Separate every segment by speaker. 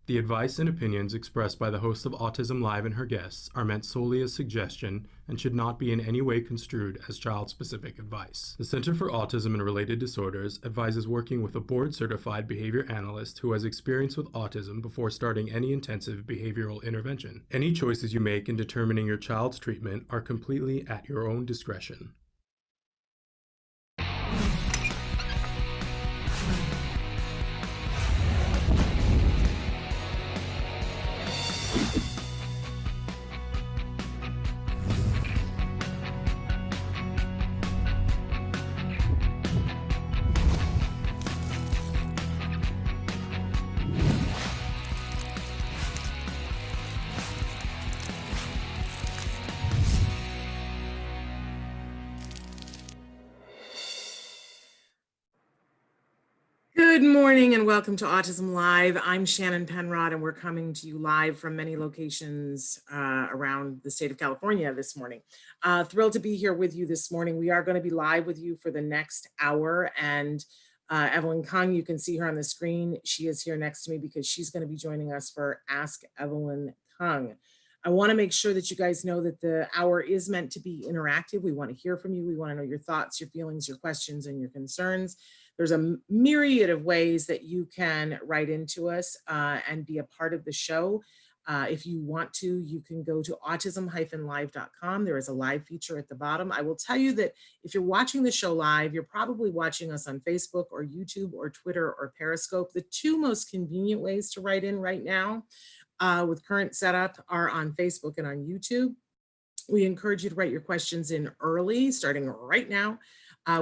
Speaker 1: The advice and opinions expressed by the host of Autism Live and her guests are meant solely as suggestion and should not be in any way construed as child-specific advice. The Center for Autism and Related Disorders advises working with a board-certified behavior analyst who has experience with autism before starting any intensive behavioral intervention. Any choices you make in determining your child's treatment are completely at your own discretion.
Speaker 2: Good morning and welcome to Autism Live. I'm Shannon Penrod and we're coming to you live from many locations around the state of California this morning. Thrilled to be here with you this morning. We are going to be live with you for the next hour, and Evelyn Kung, you can see her on the screen. She is here next to me because she's going to be joining us for Ask Evelyn Kung. I want to make sure that you guys know that the hour is meant to be interactive. We want to hear from you. We want to know your thoughts, your feelings, your questions, and your concerns. There's a myriad of ways that you can write into us and be a part of the show. If you want to, you can go to autism-live.com. There is a live feature at the bottom. I will tell you that if you're watching the show live, you're probably watching us on Facebook or YouTube or Twitter or Periscope. The two most convenient ways to write in right now with current setup are on Facebook and on YouTube. We encourage you to write your questions in early, starting right now.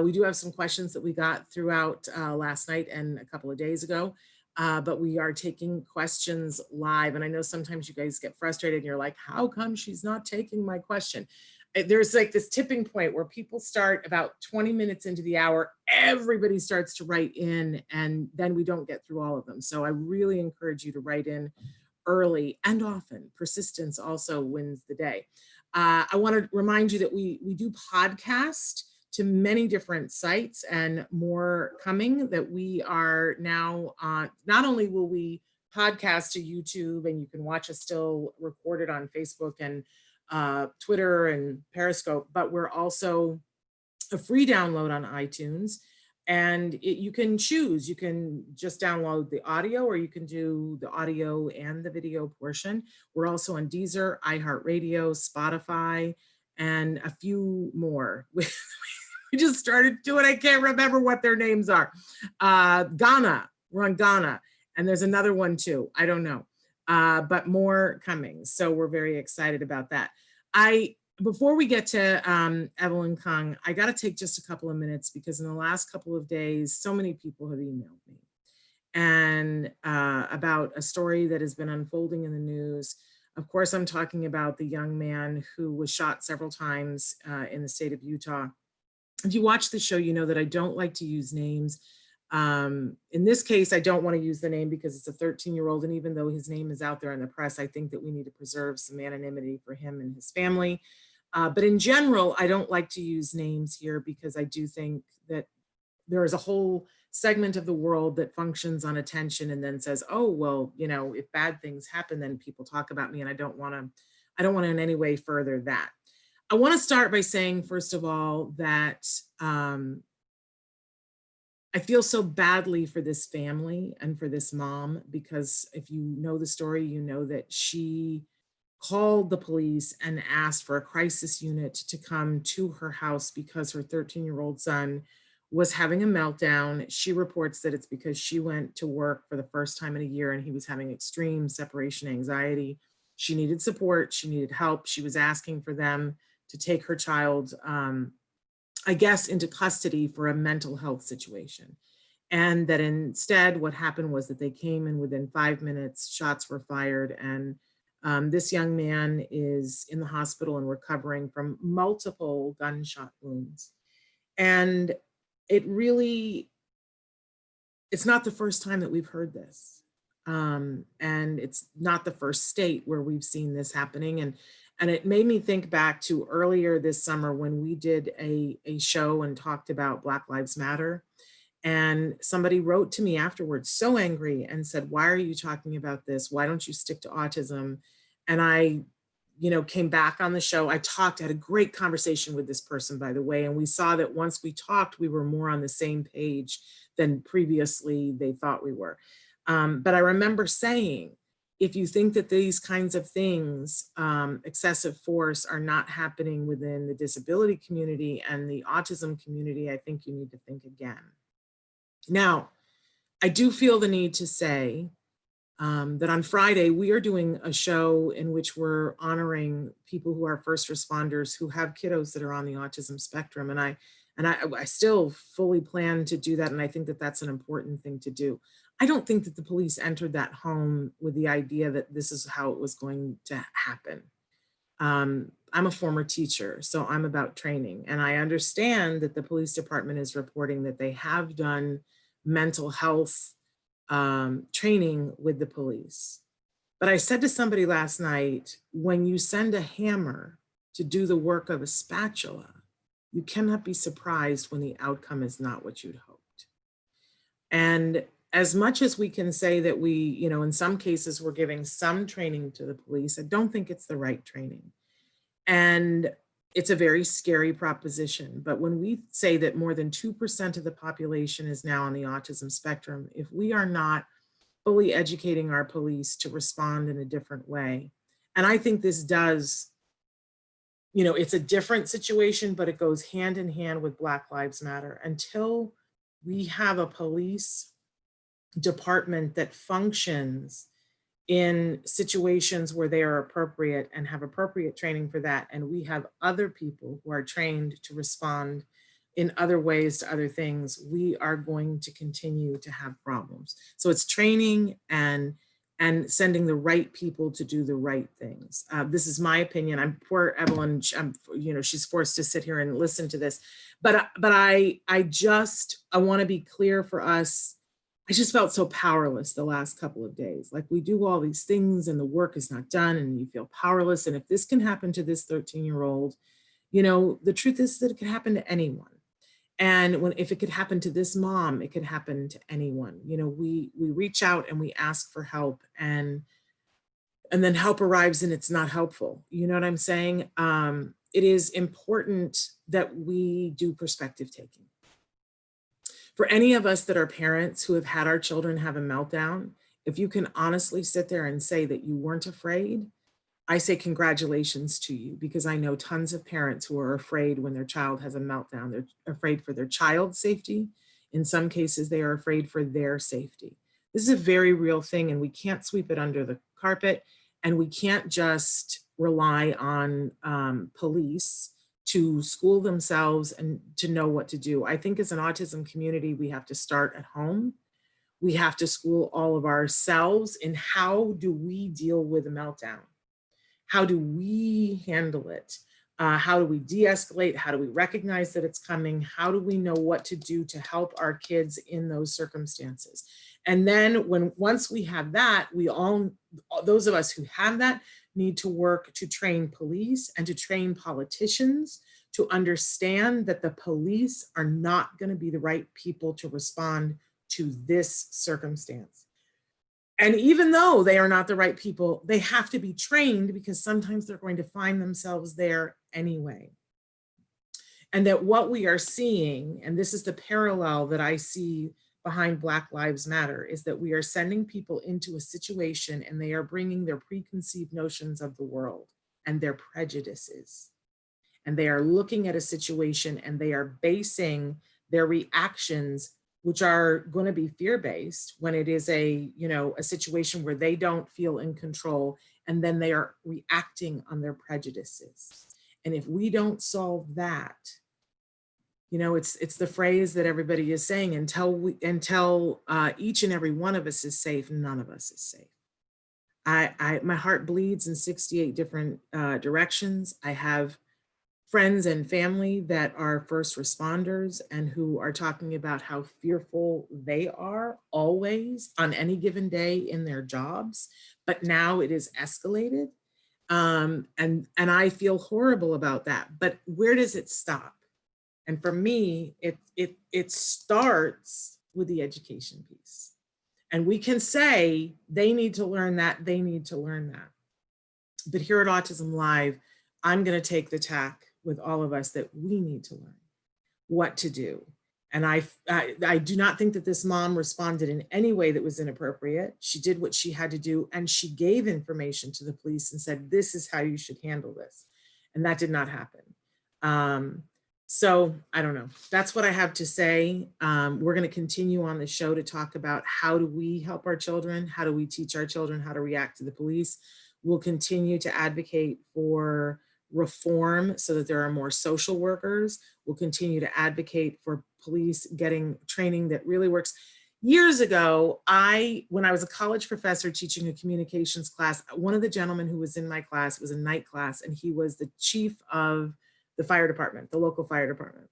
Speaker 2: We do have some questions that we got throughout last night and a couple of days ago, but we are taking questions live. And I know sometimes you guys get frustrated and you're like, how come she's not taking my question? There's like this tipping point where people start about 20 minutes into the hour, everybody starts to write in, and then we don't get through all of them. So I really encourage you to write in early and often. Persistence also wins the day. I want to remind you that we do podcast to many different sites and more coming, that we are now not only will we podcast to YouTube and you can watch us still recorded on Facebook and Twitter and Periscope, but we're also a free download on iTunes. And you can choose, you can just download the audio or you can do the audio and the video portion. We're also on Deezer, iHeartRadio, Spotify, and a few more. We just started doing, I can't remember what their names are. Ghana, we're on Ghana, and there's another one too, I don't know, but more coming. So we're very excited about that. Before we get to Evelyn Kung, I gotta take just a couple of minutes because in the last couple of days, so many people have emailed me and about a story that has been unfolding in the news. Of course, I'm talking about the young man who was shot several times in the state of Utah. If you watch the show, you know that I don't like to use names. In this case, I don't want to use the name because it's a 13-year-old. And even though his name is out there in the press, I think that we need to preserve some anonymity for him and his family. But in general, I don't like to use names here because I do think that there is a whole segment of the world that functions on attention and then says, oh, well, you know, if bad things happen, then people talk about me, and I don't want to in any way further that. I want to start by saying, first of all, that I feel so badly for this family and for this mom, because if you know the story, you know that she called the police and asked for a crisis unit to come to her house because her 13-year-old son was having a meltdown. She reports that it's because she went to work for the first time in a year and he was having extreme separation anxiety. She needed support, she needed help. She was asking for them to take her child, I guess, into custody for a mental health situation. And that instead what happened was that they came in within 5 minutes, shots were fired, and this young man is in the hospital and recovering from multiple gunshot wounds. And it's not the first time that we've heard this. And it's not the first state where we've seen this happening. And it made me think back to earlier this summer when we did a show and talked about Black Lives Matter. And somebody wrote to me afterwards, so angry, and said, why are you talking about this? Why don't you stick to autism? And I, came back on the show. I had a great conversation with this person, by the way. And we saw that once we talked, we were more on the same page than previously they thought we were. But I remember saying, if you think that these kinds of things, excessive force, are not happening within the disability community and the autism community, I think you need to think again. Now, I do feel the need to say that on Friday, we are doing a show in which we're honoring people who are first responders who have kiddos that are on the autism spectrum. And I still fully plan to do that. And I think that that's an important thing to do. I don't think that the police entered that home with the idea that this is how it was going to happen. I'm a former teacher, so I'm about training. And I understand that the police department is reporting that they have done mental health training with the police. But I said to somebody last night, when you send a hammer to do the work of a spatula, you cannot be surprised when the outcome is not what you'd hoped. And as much as we can say that we, in some cases, we're giving some training to the police, I don't think it's the right training. And it's a very scary proposition. But when we say that more than 2% of the population is now on the autism spectrum, if we are not fully educating our police to respond in a different way, and I think this does, it's a different situation, but it goes hand in hand with Black Lives Matter. Until we have a police department that functions in situations where they are appropriate and have appropriate training for that, and we have other people who are trained to respond in other ways to other things, we are going to continue to have problems. So it's training and sending the right people to do the right things. This is my opinion. I'm poor Evelyn. She's forced to sit here and listen to this, but I want to be clear for us. I just felt so powerless the last couple of days. Like, we do all these things and the work is not done and you feel powerless. And if this can happen to this 13-year-old, the truth is that it could happen to anyone. And if it could happen to this mom, it could happen to anyone. We reach out and we ask for help, and then help arrives and it's not helpful. You know what I'm saying? It is important that we do perspective taking. For any of us that are parents who have had our children have a meltdown, if you can honestly sit there and say that you weren't afraid, I say congratulations to you, because I know tons of parents who are afraid when their child has a meltdown. They're afraid for their child's safety. In some cases, they are afraid for their safety. This is a very real thing, and we can't sweep it under the carpet, and we can't just rely on police to school themselves and to know what to do. I think as an autism community, we have to start at home. We have to school all of ourselves in how do we deal with a meltdown? How do we handle it? How do we de-escalate? How do we recognize that it's coming? How do we know what to do to help our kids in those circumstances? And then once we have that, those of us who have that, need to work to train police and to train politicians to understand that the police are not going to be the right people to respond to this circumstance. And even though they are not the right people, they have to be trained, because sometimes they're going to find themselves there anyway. And that what we are seeing, and this is the parallel that I see behind Black Lives Matter, is that we are sending people into a situation and they are bringing their preconceived notions of the world and their prejudices. And they are looking at a situation and they are basing their reactions, which are going to be fear-based, when it is a situation where they don't feel in control, and then they are reacting on their prejudices. And if we don't solve that, it's the phrase that everybody is saying, until each and every one of us is safe, none of us is safe. My heart bleeds in 68 different directions. I have friends and family that are first responders and who are talking about how fearful they are always on any given day in their jobs, but now it is escalated. And I feel horrible about that, but where does it stop? And for me, it starts with the education piece. And we can say they need to learn that, they need to learn that. But here at Autism Live, I'm going to take the tack with all of us that we need to learn what to do. And I do not think that this mom responded in any way that was inappropriate. She did what she had to do, and she gave information to the police and said, this is how you should handle this. And that did not happen. So I don't know. That's what I have to say. We're going to continue on the show to talk about how do we help our children? How do we teach our children how to react to the police? We'll continue to advocate for reform so that there are more social workers. We'll continue to advocate for police getting training that really works. Years ago, when I was a college professor teaching a communications class, one of the gentlemen who was in my class, it was a night class, and he was the chief of the fire department, the local fire department.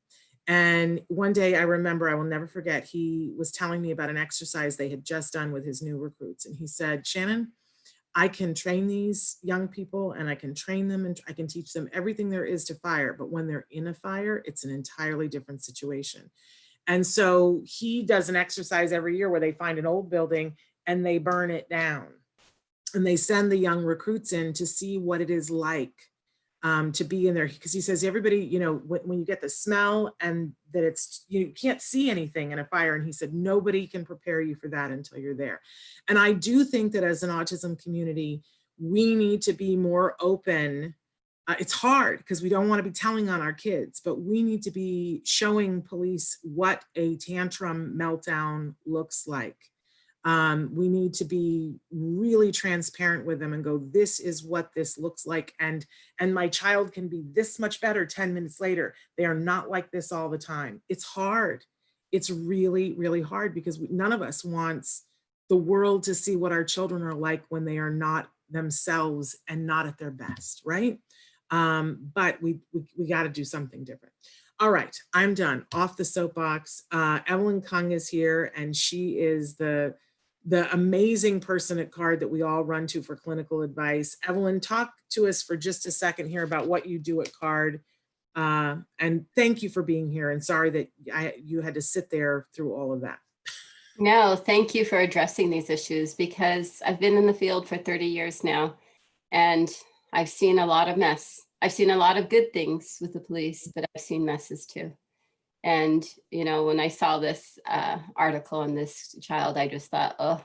Speaker 2: And one day I remember, I will never forget, he was telling me about an exercise they had just done with his new recruits. And he said, Shannon, I can train these young people and I can train them and I can teach them everything there is to fire. But when they're in a fire, it's an entirely different situation. And so he does an exercise every year where they find an old building and they burn it down. And they send the young recruits in to see what it is like to be in there. Because he says, everybody, you know, when you get the smell and that you can't see anything in a fire. And he said, nobody can prepare you for that until you're there. And I do think that as an autism community, we need to be more open. It's hard because we don't want to be telling on our kids, but we need to be showing police what a tantrum meltdown looks like. We need to be really transparent with them and go, this is what this looks like. And my child can be this much better 10 minutes later. They are not like this all the time. It's hard. It's really, really hard because none of us wants the world to see what our children are like when they are not themselves and not at their best, right? But we got to do something different. All right, I'm done. Off the soapbox. Evelyn Kung is here, and she is the amazing person at CARD that we all run to for clinical advice. Evelyn, talk to us for just a second here about what you do at CARD. And thank you for being here. And sorry that you had to sit there through all of that.
Speaker 3: No, thank you for addressing these issues because I've been in the field for 30 years now and I've seen a lot of mess. I've seen a lot of good things with the police, but I've seen messes too. And, you know, when I saw this article on this child, I just thought, oh,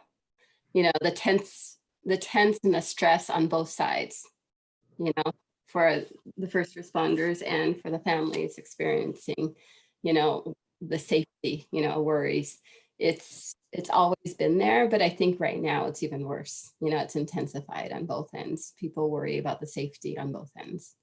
Speaker 3: you know, the tense and the stress on both sides, you know, for the first responders and for the families experiencing, you know, the safety, you know, worries. It's always been there, but I think right now it's even worse. You know, it's intensified on both ends. People worry about the safety on both ends.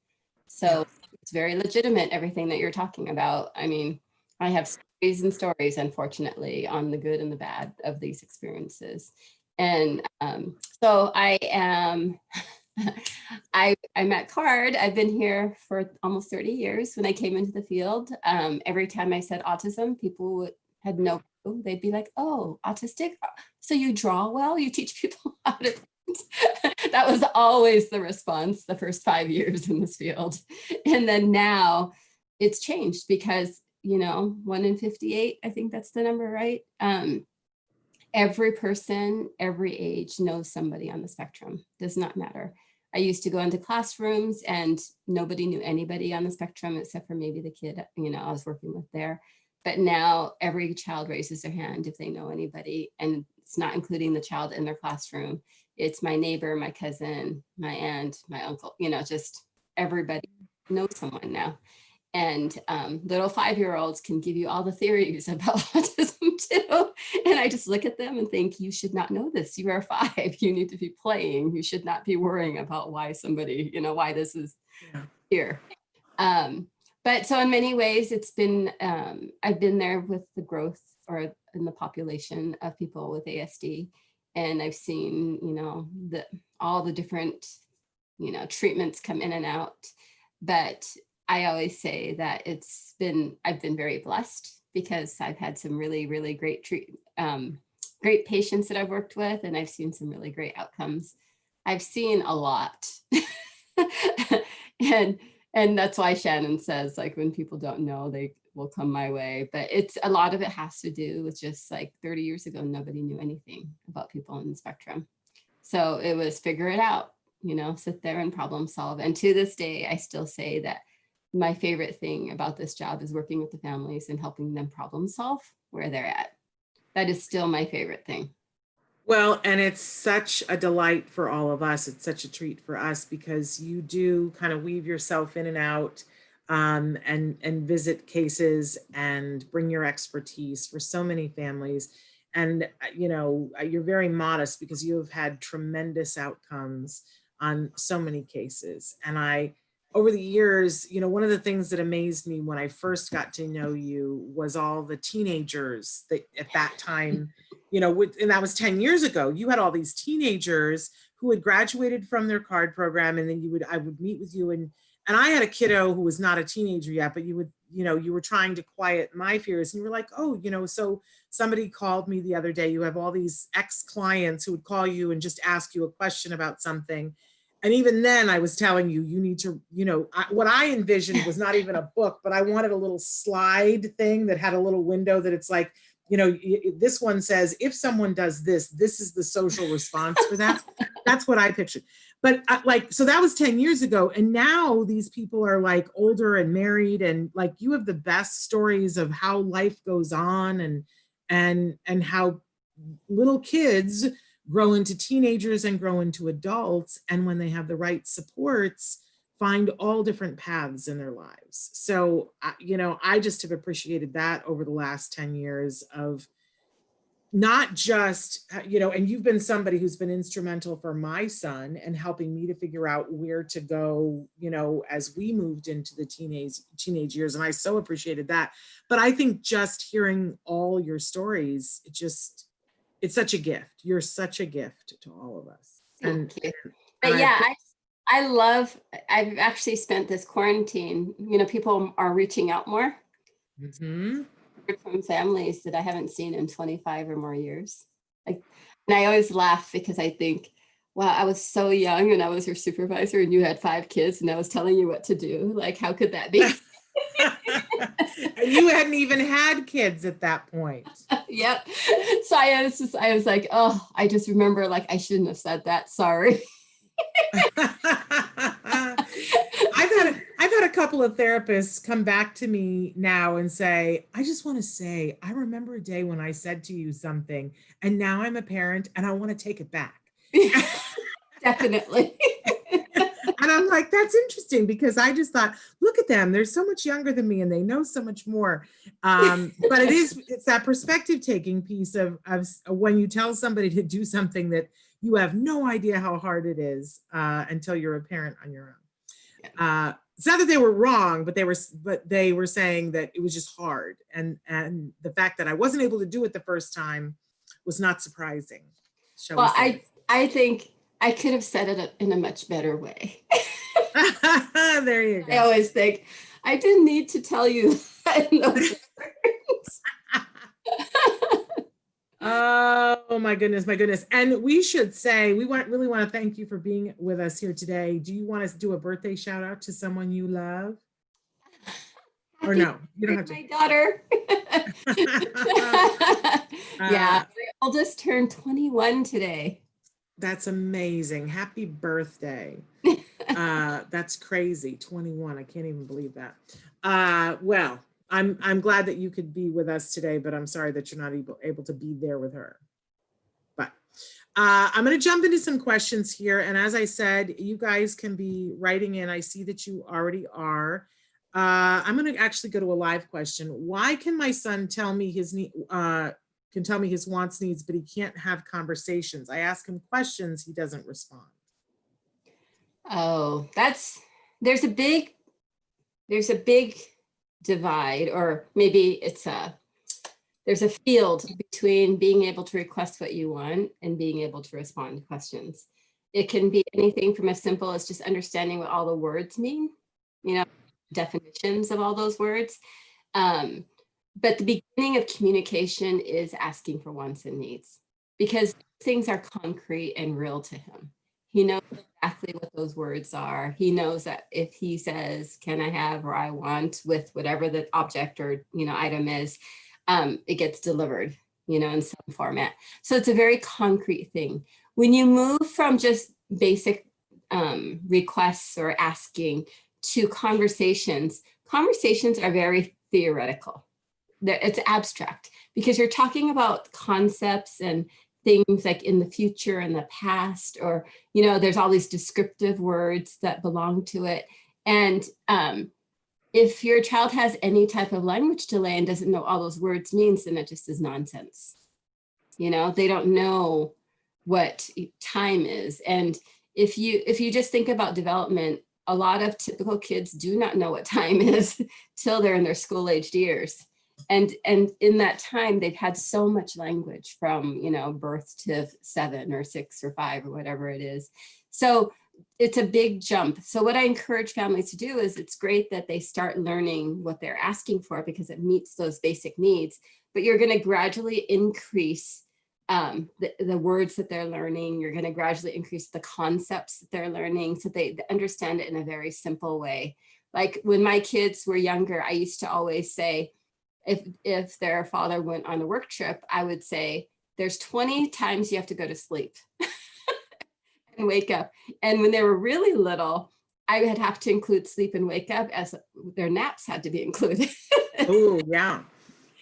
Speaker 3: So it's very legitimate, everything that you're talking about. I mean, I have stories and stories, unfortunately, on the good and the bad of these experiences. And so I am, I'm at CARD. I've been here for almost 30 years. When I came into the field, every time I said autism, people had no clue. They'd be like, oh, autistic? So you draw well? You teach people how to that was always the response the first 5 years in this field. And then now it's changed because, you know, 1 in 58, I think that's the number, right? Every person, every age knows somebody on the spectrum. Does not matter. I used to go into classrooms and nobody knew anybody on the spectrum except for maybe the kid, you know, I was working with there. But now every child raises their hand if they know anybody, and it's not including the child in their classroom. It's my neighbor, my cousin, my aunt, my uncle, you know, just everybody knows someone now. And little 5-year-olds can give you all the theories about autism too. And I just look at them and think, you should not know this. You are 5. You need to be playing. You should not be worrying about why somebody, you know, why this is here. But so in many ways, it's been, I've been there with the growth or in the population of people with ASD. And I've seen, you know, all the different, you know, treatments come in and out. But I always say that I've been very blessed because I've had some really, really great great patients that I've worked with, and I've seen some really great outcomes. I've seen a lot. And that's why Shannon says, like, when people don't know, will come my way. But it's a lot of it has to do with just like 30 years ago, nobody knew anything about people on the spectrum. So it was figure it out, you know, sit there and problem solve. And to this day, I still say that my favorite thing about this job is working with the families and helping them problem solve where they're at. That is still my favorite thing.
Speaker 2: Well, and it's such a delight for all of us. It's such a treat for us because you do kind of weave yourself in and out, and visit cases and bring your expertise for so many families. And you know, you're very modest because you have had tremendous outcomes on so many cases. And over the years, you know, one of the things that amazed me when I first got to know you was all the teenagers that at that time, you know, and that was 10 years ago. You had all these teenagers who had graduated from their card program, and then I would meet with you, and I had a kiddo who was not a teenager yet, but you were trying to quiet my fears, and you were like, oh, you know, so somebody called me the other day. You have all these ex-clients who would call you and just ask you a question about something. And even then I was telling you, you need to, you know, what I envisioned was not even a book, but I wanted a little slide thing that had a little window that it's like, you know, this one says, if someone does this, this is the social response for that. That's what I pictured. But so that was 10 years ago. And now these people are like older and married, and like you have the best stories of how life goes on, and how little kids grow into teenagers and grow into adults. And when they have the right supports, find all different paths in their lives. So, you know, I just have appreciated that over the last 10 years of not just, you know, and you've been somebody who's been instrumental for my son and helping me to figure out where to go, you know, as we moved into the teenage years. And I so appreciated that. But I think just hearing all your stories, it's such a gift. You're such a gift to all of us.
Speaker 3: Thank you. But yeah, I've actually spent this quarantine, you know, people are reaching out more.
Speaker 2: Mm-hmm.
Speaker 3: From families that I haven't seen in 25 or more years. And I always laugh because I think, wow, I was so young and I was your supervisor and you had 5 kids and I was telling you what to do. Like, how could that be?
Speaker 2: And you hadn't even had kids at that point.
Speaker 3: Yep. So I was like, oh, I just remember like, I shouldn't have said that. Sorry. I've had a couple of therapists come back to me now and say, I just want to say, I remember a day when I said to you something, and now I'm a parent and I want to take it back. Definitely.
Speaker 2: And I'm like, that's interesting, because I just thought, look at them. They're so much younger than me and they know so much more. But it's that perspective taking piece of when you tell somebody to do something that you have no idea how hard it is until you're a parent on your own. It's not that they were wrong, but they were saying that it was just hard. And the fact that I wasn't able to do it the first time was not surprising.
Speaker 3: Well, I think I could have said it in a much better way.
Speaker 2: There you go.
Speaker 3: I always think I didn't need to tell you that in those words.
Speaker 2: Oh my goodness, my goodness. And we should say, we really want to thank you for being with us here today. Do you want us to do a birthday shout out to someone you love? Or no, you don't have to.
Speaker 3: My daughter. Yeah, my oldest turned 21 today.
Speaker 2: That's amazing. Happy birthday. That's crazy. 21. I can't even believe that. Well, I'm glad that you could be with us today, but I'm sorry that you're not able to be there with her. But I'm going to jump into some questions here. And as I said, you guys can be writing in. I see that you already are. I'm going to actually go to a live question. Why can my son tell me his wants, needs, but he can't have conversations? I ask him questions, he doesn't respond.
Speaker 3: Oh, there's a big divide, or maybe there's a field between being able to request what you want and being able to respond to questions. It can be anything from as simple as just understanding what all the words mean, you know, definitions of all those words. But the beginning of communication is asking for wants and needs, because things are concrete and real to him. He knows exactly what those words are. He knows that if he says, can I have, or I want, with whatever the object or, item is, it gets delivered, in some format. So it's a very concrete thing. When you move from just basic requests or asking to conversations are very theoretical. It's abstract because you're talking about concepts and things like in the future and the past, or, there's all these descriptive words that belong to it. And if your child has any type of language delay and doesn't know all those words means, then it just is nonsense. They don't know what time is. And if you just think about development, a lot of typical kids do not know what time is till they're in their school-aged years. And in that time, they've had so much language from, birth to 7 or 6 or 5 or whatever it is. So it's a big jump. So what I encourage families to do is, it's great that they start learning what they're asking for because it meets those basic needs, but you're going to gradually increase the words that they're learning. You're going to gradually increase the concepts that they're learning so they understand it in a very simple way. Like when my kids were younger, I used to always say, if their father went on a work trip, I would say, there's 20 times you have to go to sleep and wake up. And when they were really little, I would have to include sleep and wake up as their naps had to be included.
Speaker 2: Oh, yeah.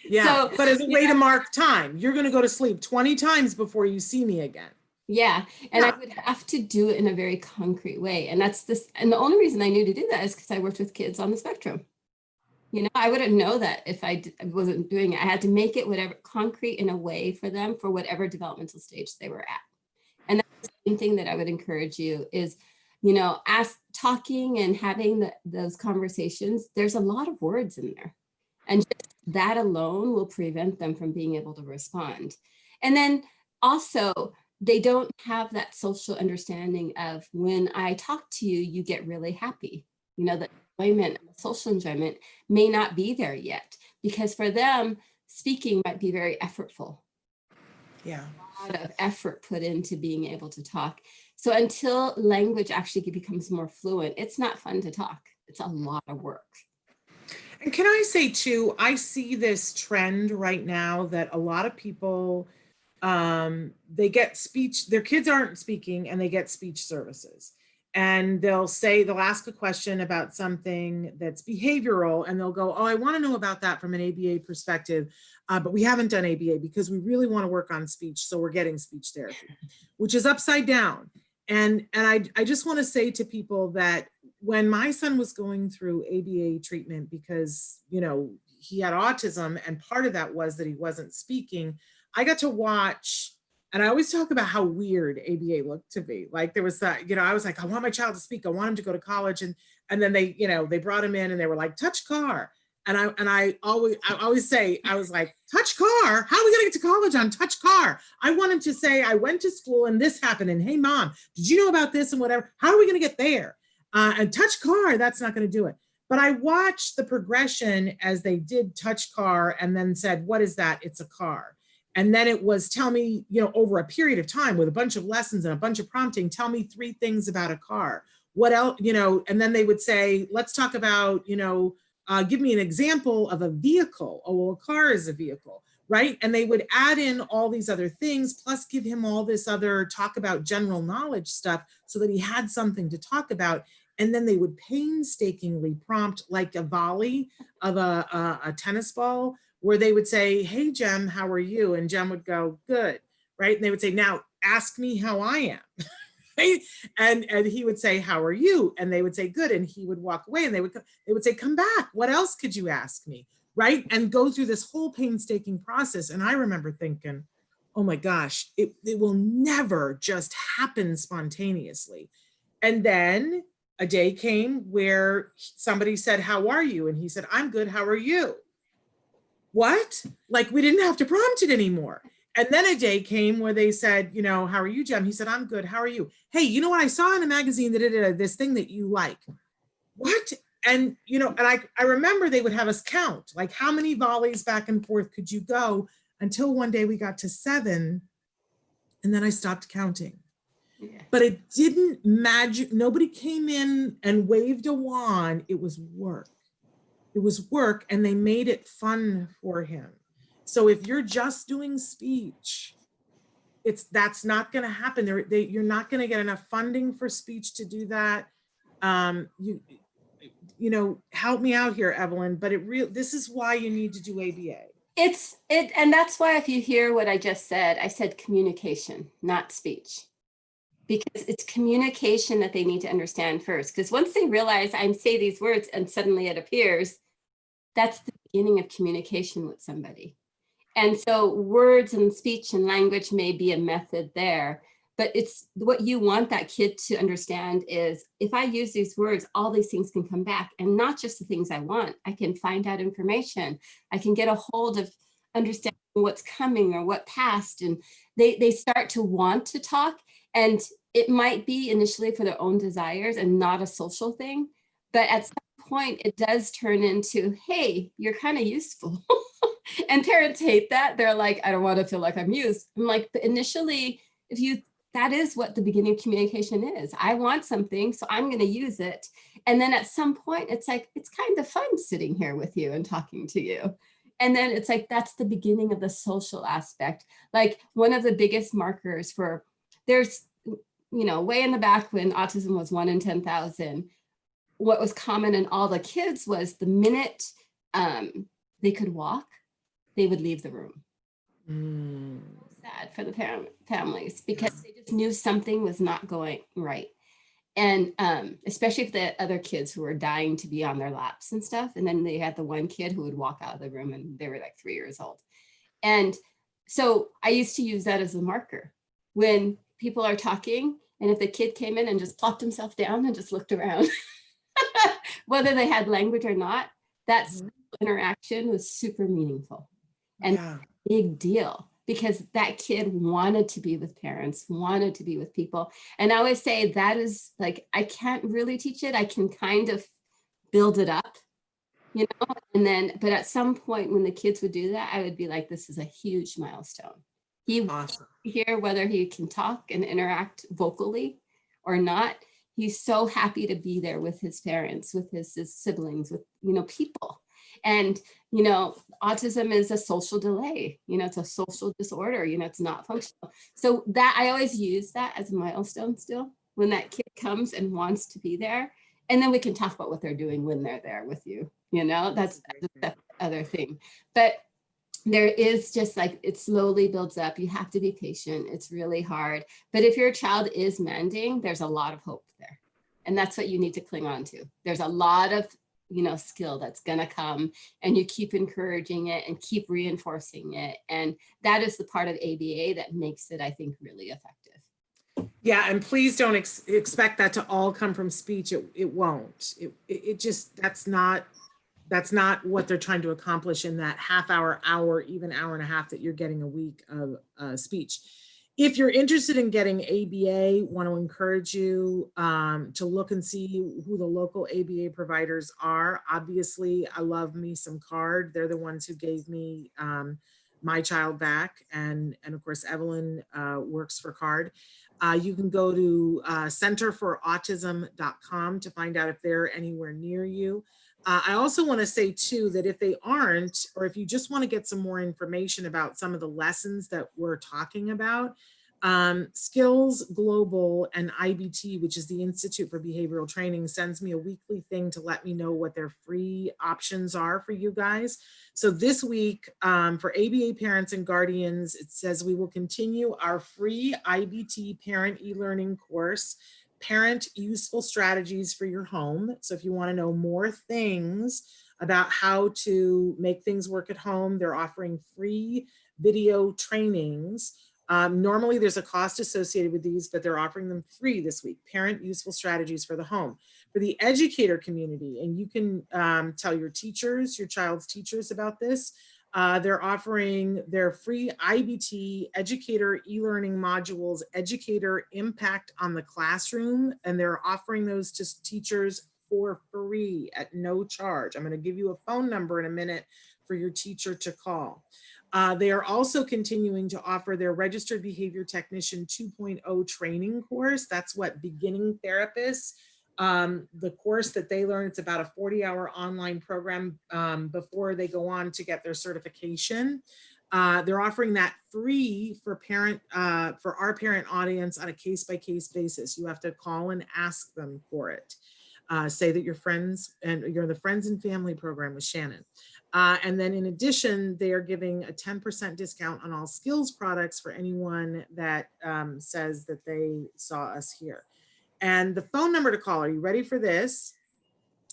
Speaker 2: Yeah,
Speaker 3: So,
Speaker 2: but as a way to mark time, you're going to go to sleep 20 times before you see me again.
Speaker 3: Yeah. And I would have to do it in a very concrete way. And and the only reason I knew to do that is because I worked with kids on the spectrum. I wouldn't know that if I wasn't doing it. I had to make it whatever concrete in a way for them for whatever developmental stage they were at. And that's the same thing that I would encourage you is, talking and having those conversations. There's a lot of words in there. And just that alone will prevent them from being able to respond. And then also, they don't have that social understanding of when I talk to you, you get really happy. The enjoyment, social enjoyment may not be there yet because for them, speaking might be very effortful.
Speaker 2: Yeah.
Speaker 3: A lot of effort put into being able to talk. So until language actually becomes more fluent, it's not fun to talk. It's a lot of work.
Speaker 2: And can I say too, I see this trend right now that a lot of people, they get speech, their kids aren't speaking and they get speech services. And they'll ask a question about something that's behavioral and they'll go, oh, I want to know about that from an ABA perspective, but we haven't done ABA because we really want to work on speech. So we're getting speech therapy, which is upside down. And I just want to say to people that when my son was going through ABA treatment because, he had autism and part of that was that he wasn't speaking, I got to watch. And I always talk about how weird ABA looked to me. Like there was that, I was like, I want my child to speak. I want him to go to college. And then they brought him in and they were like, touch car. And I always say, I was like, touch car? How are we going to get to college on touch car? I want him to say, I went to school and this happened. And hey, mom, did you know about this and whatever? How are we going to get there? And touch car, that's not going to do it. But I watched the progression as they did touch car and then said, what is that? It's a car. And then it was, tell me, over a period of time with a bunch of lessons and a bunch of prompting, tell me 3 things about a car. What else, and then they would say, let's talk about, give me an example of a vehicle. Oh, well, a car is a vehicle, right? And they would add in all these other things, plus give him all this other talk about general knowledge stuff so that he had something to talk about. And then they would painstakingly prompt like a volley of a tennis ball, where they would say, hey, Jem, how are you? And Jem would go, good, right? And they would say, now ask me how I am. Right? And he would say, how are you? And they would say, good. And he would walk away and they would say, come back. What else could you ask me? Right? And go through this whole painstaking process. And I remember thinking, oh my gosh, it will never just happen spontaneously. And then a day came where somebody said, how are you? And he said, I'm good. How are you? What? Like we didn't have to prompt it anymore. And then a day came where they said, how are you, Jem? He said, I'm good. How are you? Hey, you know what? I saw in a magazine that it did this thing that you like. What? And, and I remember they would have us count, like how many volleys back and forth could you go until one day we got to 7. And then I stopped counting
Speaker 3: Yeah.
Speaker 2: But it didn't magic. Nobody came in and waved a wand. It was work. It was work, and they made it fun for him. So if you're just doing speech, that's not going to happen. You're not going to get enough funding for speech to do that. You know, help me out here, Evelyn. But this is why you need to do ABA.
Speaker 3: And that's why if you hear what I just said, I said communication, not speech. Because it's communication that they need to understand first. Because once they realize I say these words and suddenly it appears, that's the beginning of communication with somebody. And so words and speech and language may be a method there, but it's what you want that kid to understand is if I use these words, all these things can come back, and not just the things I want. I can find out information. I can get a hold of understanding what's coming or what passed. And they start to want to talk. And it might be initially for their own desires and not a social thing. But at some point, it does turn into, hey, you're kind of useful. And parents hate that. They're like, I don't want to feel like I'm used. I'm like, but initially, that is what the beginning of communication is. I want something, so I'm going to use it. And then at some point, it's like, it's kind of fun sitting here with you and talking to you. And then it's like, that's the beginning of the social aspect. Like one of the biggest markers there's, way in the back when autism was 1 in 10,000, what was common in all the kids was the minute they could walk, they would leave the room. Sad for the families because they just knew something was not going right. And especially if the other kids who were dying to be on their laps and stuff. And then they had the one kid who would walk out of the room and they were like 3 years old. And so I used to use that as a marker when people are talking. And if the kid came in and just plopped himself down and just looked around, whether they had language or not, that interaction was super meaningful and big deal because that kid wanted to be with parents, wanted to be with people. And I always say that is like, I can't really teach it. I can kind of build it up, and then, but at some point when the kids would do that, I would be like, this is a huge milestone. He wants to hear whether he can talk and interact vocally or not. He's so happy to be there with his parents, with his siblings, with, people. And, autism is a social delay, it's a social disorder, it's not functional. So that I always use that as a milestone still when that kid comes and wants to be there. And then we can talk about what they're doing when they're there with you, that's the other thing. But there is just like, it slowly builds up. You have to be patient. It's really hard. But if your child is mending, there's a lot of hope there. And that's what you need to cling on to. There's a lot of, skill that's going to come and you keep encouraging it and keep reinforcing it. And that is the part of ABA that makes it, I think, really effective.
Speaker 2: Yeah, and please don't expect that to all come from speech. It won't. It just, that's not what they're trying to accomplish in that half hour, even hour and a half that you're getting a week of speech. If you're interested in getting ABA, want to encourage you to look and see who the local ABA providers are. Obviously, I love me some CARD. They're the ones who gave me my child back. And of course, Evelyn works for CARD. You can go to centerforautism.com to find out if they're anywhere near you. I also want to say too, that if they aren't, or if you just want to get some more information about some of the lessons that we're talking about, Skills Global and IBT, which is the Institute for Behavioral Training, sends me a weekly thing to let me know what their free options are for you guys. So this week for ABA parents and guardians, it says we will continue our free IBT parent e-learning course, Parent Useful Strategies for Your Home. So if you want to know more things about how to make things work at home, they're offering free video trainings. Normally there's a cost associated with these, but they're offering them free this week, Parent Useful Strategies for the Home. For the educator community, and you can tell your teachers, your child's teachers about this, they're offering their free IBT educator e-learning modules, Educator Impact on the Classroom, and they're offering those to teachers for free at no charge. I'm going to give you a phone number in a minute for your teacher to call. They are also continuing to offer their Registered Behavior Technician 2.0 training course. That's what beginning therapists, the course that they learn, it's about a 40-hour online program before they go on to get their certification. They're offering that free for our parent audience on a case-by-case basis. You have to call and ask them for it. Say that you're friends and you're in the Friends and Family program with Shannon. And then in addition, they are giving a 10% discount on all skills products for anyone that says that they saw us here. And the phone number to call, are you ready for this?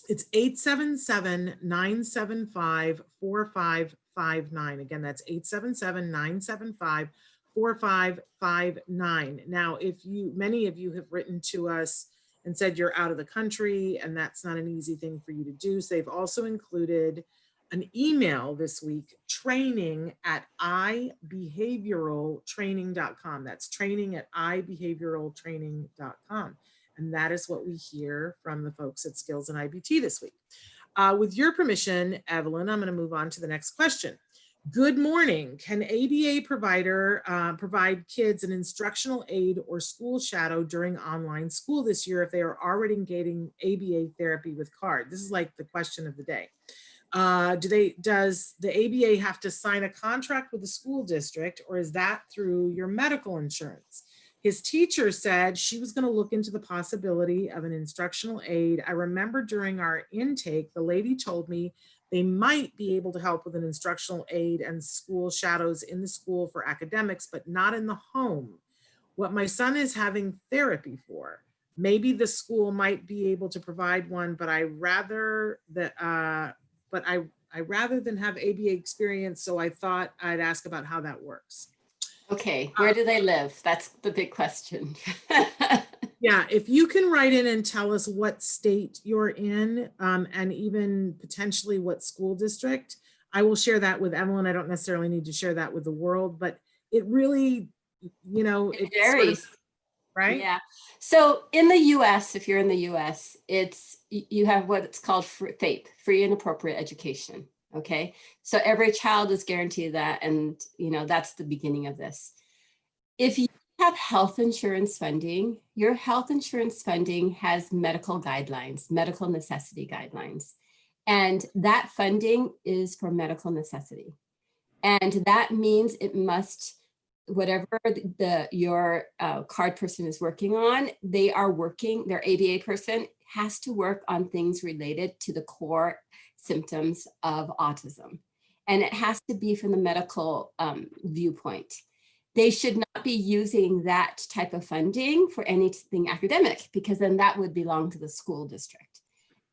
Speaker 2: It's 877-975-4559. Again, that's 877-975-4559. Now, many of you have written to us and said you're out of the country, and that's not an easy thing for you to do. So they've also included an email this week, training@ibehavioraltraining.com. That's training@ibehavioraltraining.com. And that is what we hear from the folks at Skills and IBT this week. With your permission, Evelyn, I'm going to move on to the next question. Good morning. Can ABA provider provide kids an instructional aid or school shadow during online school this year if they are already engaging ABA therapy with CARD? This is like the question of the day. Does the ABA have to sign a contract with the school district, or is that through your medical insurance? His teacher said she was going to look into the possibility of an instructional aid. I remember during our intake, the lady told me they might be able to help with an instructional aid and school shadows in the school for academics, but not in the home. What my son is having therapy for. Maybe the school might be able to provide one, but I rather than have ABA experience, so I thought I'd ask about how that works.
Speaker 3: Okay, where do they live? That's the big question.
Speaker 2: Yeah, if you can write in and tell us what state you're in, and even potentially what school district, I will share that with Evelyn. I don't necessarily need to share that with the world, but it really,
Speaker 3: It varies.
Speaker 2: sort of, right?
Speaker 3: Yeah. So in the US, if you're in the US, you have what's called FAPE, free and appropriate education. Okay. So every child is guaranteed that. And, that's the beginning of this. If you have health insurance funding, your health insurance funding has medical guidelines, medical necessity guidelines. And that funding is for medical necessity. And that means it must, whatever your CARD person is working on, their ABA person has to work on things related to the core symptoms of autism. And it has to be from the medical viewpoint. They should not be using that type of funding for anything academic, because then that would belong to the school district.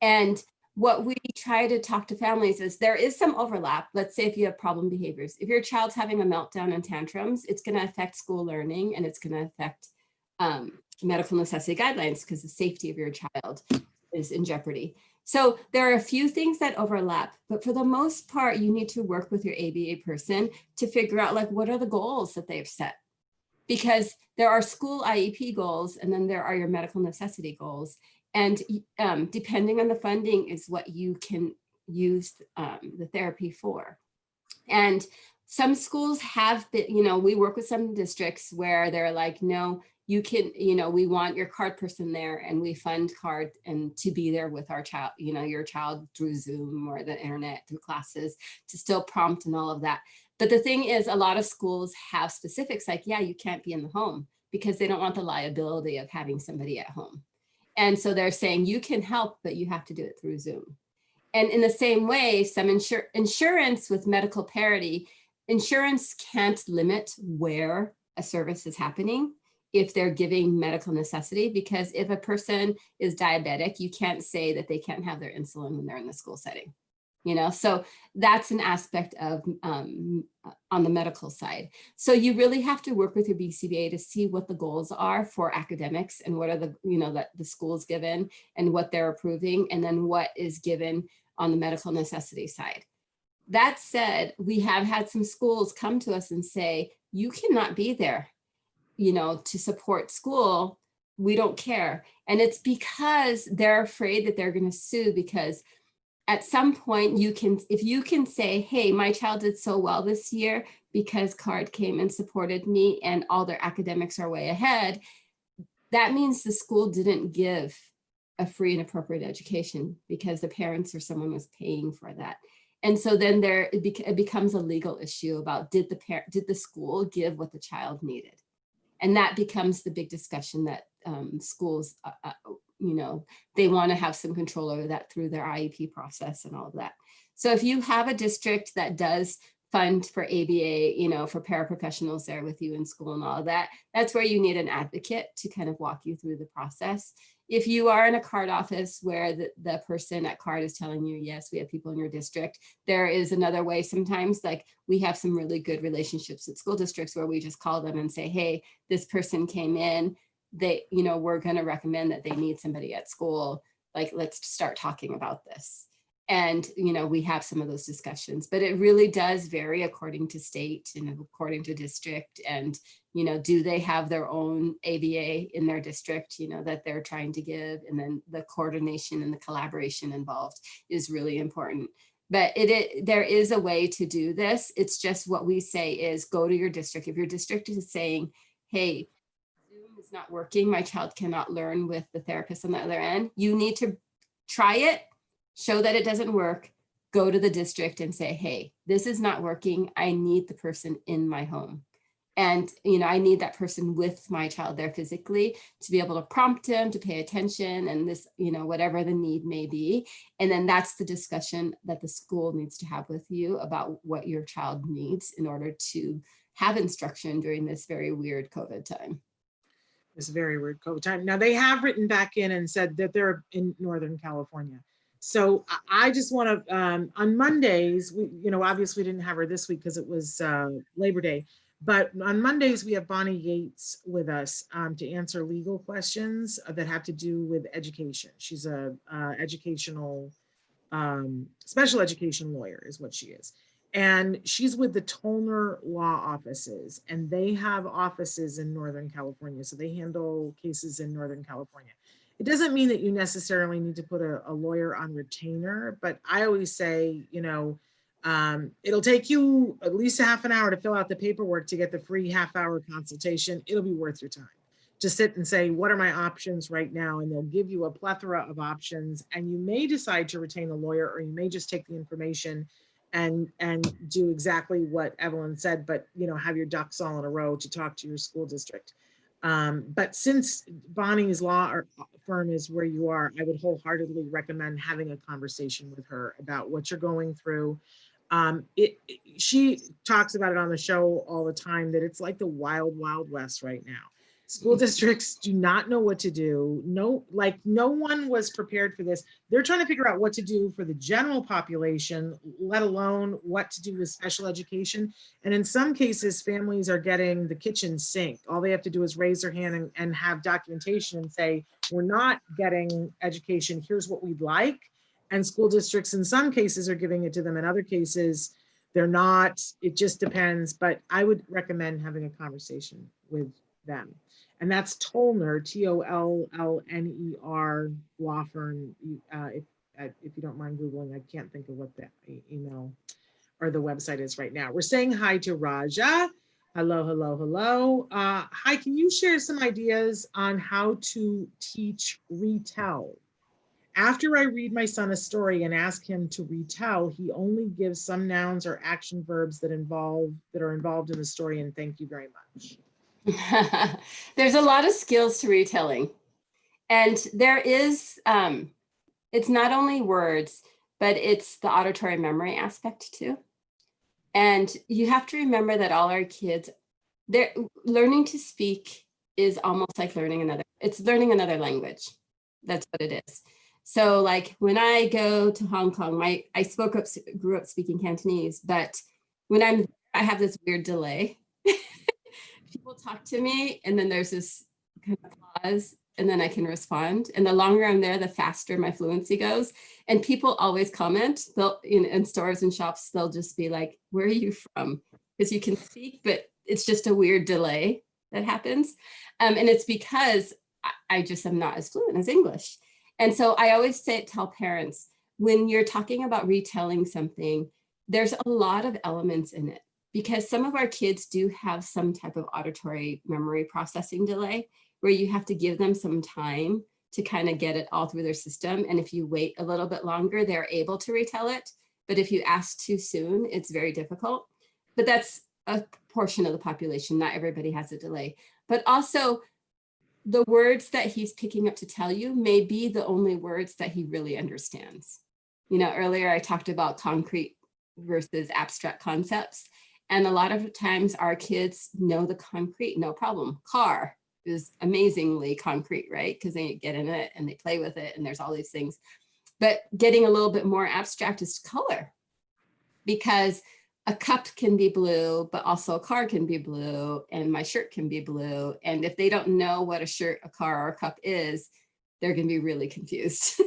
Speaker 3: And what we try to talk to families is there is some overlap. Let's say if you have problem behaviors, if your child's having a meltdown and tantrums, it's going to affect school learning, and it's going to affect medical necessity guidelines, because the safety of your child is in jeopardy. So there are a few things that overlap, but for the most part, you need to work with your ABA person to figure out what are the goals that they've set, because there are school IEP goals, and then there are your medical necessity goals. And depending on the funding is what you can use the therapy for. And some schools have been, we work with some districts where they're like, no, you can, we want your CARD person there, and we fund CARD and to be there with our child, your child through Zoom or the internet, through classes, to still prompt and all of that. But the thing is, a lot of schools have specifics like, yeah, you can't be in the home, because they don't want the liability of having somebody at home. And so they're saying you can help, but you have to do it through Zoom. And in the same way, some insurance with medical parity, insurance can't limit where a service is happening if they're giving medical necessity, because if a person is diabetic, you can't say that they can't have their insulin when they're in the school setting. So that's an aspect of on the medical side. So you really have to work with your BCBA to see what the goals are for academics, and what are the, that the school's given and what they're approving, and then what is given on the medical necessity side. That said, we have had some schools come to us and say, you cannot be there, to support school. We don't care. And it's because they're afraid that they're going to sue, because at some point if you can say, hey, my child did so well this year because CARD came and supported me and all their academics are way ahead, that means the school didn't give a free and appropriate education because the parents or someone was paying for that. And so then it becomes a legal issue about did the school give what the child needed? And that becomes the big discussion that schools, they want to have some control over that through their IEP process and all of that. So if you have a district that does fund for ABA, for paraprofessionals there with you in school and all of that, that's where you need an advocate to kind of walk you through the process. If you are in a CARD office where the person at CARD is telling you, yes, we have people in your district, there is another way sometimes. Like we have some really good relationships at school districts where we just call them and say, hey, this person came in, we're going to recommend that they need somebody at school. Like, let's start talking about this. And, we have some of those discussions, but it really does vary according to state and according to district. And, do they have their own ABA in their district, that they're trying to give? And then the coordination and the collaboration involved is really important. But there is a way to do this. It's just what we say is go to your district. If your district is saying, hey, Zoom is not working, my child cannot learn with the therapist on the other end, you need to try it, show that it doesn't work, go to the district and say, hey, this is not working. I need the person in my home. And, I need that person with my child there physically to be able to prompt him to pay attention and this, whatever the need may be. And then that's the discussion that the school needs to have with you about what your child needs in order to have instruction during this very weird COVID time.
Speaker 2: This very weird COVID time. Now they have written back in and said that they're in Northern California. So I just want to, on Mondays, obviously we didn't have her this week because it was Labor Day, but on Mondays we have Bonnie Yates with us to answer legal questions that have to do with education. She's a special education lawyer is what she is. And she's with the Tollner Law Offices, and they have offices in Northern California. So they handle cases in Northern California. It doesn't mean that you necessarily need to put a lawyer on retainer, but I always say, it'll take you at least a half an hour to fill out the paperwork to get the free half-hour consultation. It'll be worth your time. Just sit and say, what are my options right now? And they'll give you a plethora of options. And you may decide to retain a lawyer, or you may just take the information and do exactly what Evelyn said, but have your ducks all in a row to talk to your school district. But since Bonnie's law firm is where you are, I would wholeheartedly recommend having a conversation with her about what you're going through. She talks about it on the show all the time, that it's like the wild, wild west right now. School districts do not know what to do. No one was prepared for this. They're trying to figure out what to do for the general population, let alone what to do with special education. And in some cases, families are getting the kitchen sink. All they have to do is raise their hand and have documentation and say, we're not getting education. Here's what we'd like. And school districts in some cases are giving it to them. In other cases, they're not. It just depends. But I would recommend having a conversation with them. And that's Tollner, Tollner law firm. If you don't mind Googling, I can't think of what the email or the website is right now. We're saying hi to Raja. Hello, hello, hello. Hi, can you share some ideas on how to teach retell? After I read my son a story and ask him to retell, he only gives some nouns or action verbs that are involved in the story, and thank you very much.
Speaker 3: There's a lot of skills to retelling, and there is it's not only words, but it's the auditory memory aspect too. And you have to remember that all our kids, they're learning to speak is almost like learning another language. That's what it is. So like when I go to Hong Kong, I grew up speaking Cantonese, but when I have this weird delay. People talk to me and then there's this kind of pause and then I can respond. And the longer I'm there, the faster my fluency goes. And people always comment, in stores and shops, they'll just be like, where are you from? Because you can speak, but it's just a weird delay that happens. And it's because I just am not as fluent as English. And so I always tell parents, when you're talking about retelling something, there's a lot of elements in it, because some of our kids do have some type of auditory memory processing delay where you have to give them some time to kind of get it all through their system. And if you wait a little bit longer, they're able to retell it. But if you ask too soon, it's very difficult. But that's a portion of the population. Not everybody has a delay. But also, the words that he's picking up to tell you may be the only words that he really understands. You know, earlier I talked about concrete versus abstract concepts. And a lot of times our kids know the concrete, no problem. Car is amazingly concrete, right? Because they get in it and they play with it and there's all these things. But getting a little bit more abstract is color, because a cup can be blue, but also a car can be blue, and my shirt can be blue. And if they don't know what a shirt, a car, or a cup is, they're going to be really confused.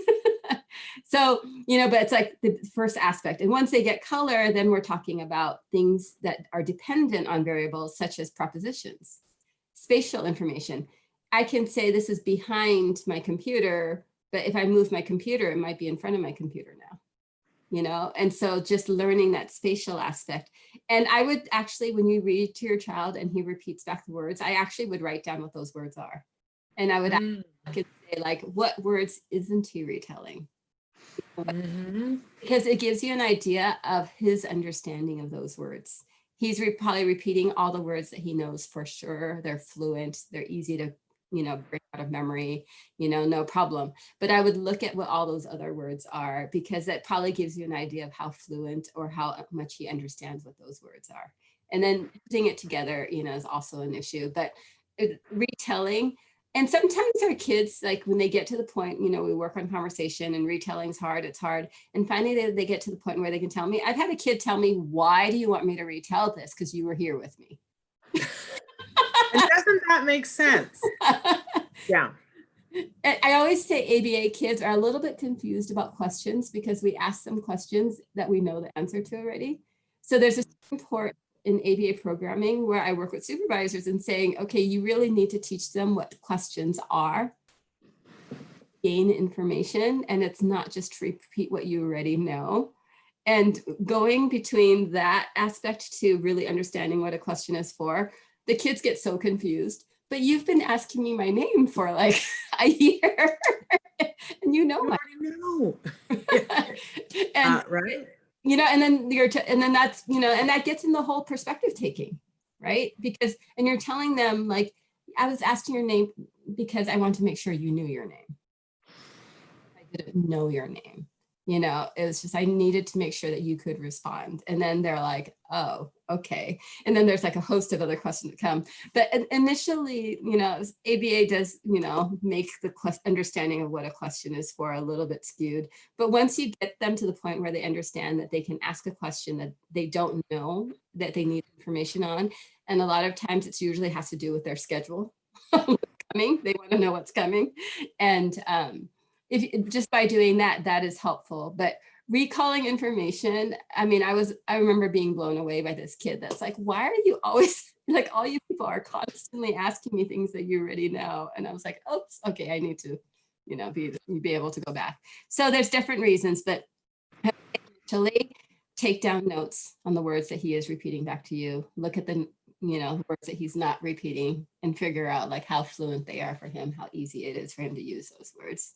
Speaker 3: So, you know, but it's like the first aspect. And once they get color, then we're talking about things that are dependent on variables such as prepositions, spatial information. I can say this is behind my computer, but if I move my computer, it might be in front of my computer now. You know, and so just learning that spatial aspect. And I would actually, when you read to your child and he repeats back the words, I actually would write down what those words are. And I would say, like, what words isn't he retelling? Because it gives you an idea of his understanding of those words. He's probably repeating all the words that he knows for sure. They're fluent, they're easy to, you know, bring out of memory, you know, no problem. But I would look at what all those other words are, because that probably gives you an idea of how fluent or how much he understands what those words are. And then putting it together, you know, is also an issue. But retelling, and sometimes our kids, like when they get to the point, you know, we work on conversation and retelling's hard, it's hard. And finally they get to the point where they can tell me, I've had a kid tell me, why do you want me to retell this? Because you were here with me.
Speaker 2: And doesn't that make sense? Yeah.
Speaker 3: I always say ABA kids are a little bit confused about questions because we ask them questions that we know the answer to already. So there's a support in ABA programming where I work with supervisors and saying, okay, you really need to teach them what questions are, gain information, and it's not just to repeat what you already know. And going between that aspect to really understanding what a question is for, the kids get so confused. But you've been asking me my name for like a year, and you know my
Speaker 2: name.
Speaker 3: And
Speaker 2: right.
Speaker 3: You know, and then that's, you know, and that gets in the whole perspective taking, right? Because, and you're telling them, like, I was asking your name because I want to make sure you knew your name. I didn't know your name. You know, it was just, I needed to make sure that you could respond. And then they're like, oh, okay. And then there's like a host of other questions that come. But initially, you know, ABA does, you know, make the understanding of what a question is for a little bit skewed. But once you get them to the point where they understand that they can ask a question that they don't know, that they need information on. And a lot of times it's usually has to do with their schedule coming. They want to know what's coming. And, if just by doing that, that is helpful. But recalling information, I mean, I remember being blown away by this kid that's like, why are you always, like, all you people are constantly asking me things that you already know? And I was like, oops, okay, I need to, you know, be able to go back. So there's different reasons, but initially take down notes on the words that he is repeating back to you. Look at the, you know, words that he's not repeating and figure out like how fluent they are for him, how easy it is for him to use those words.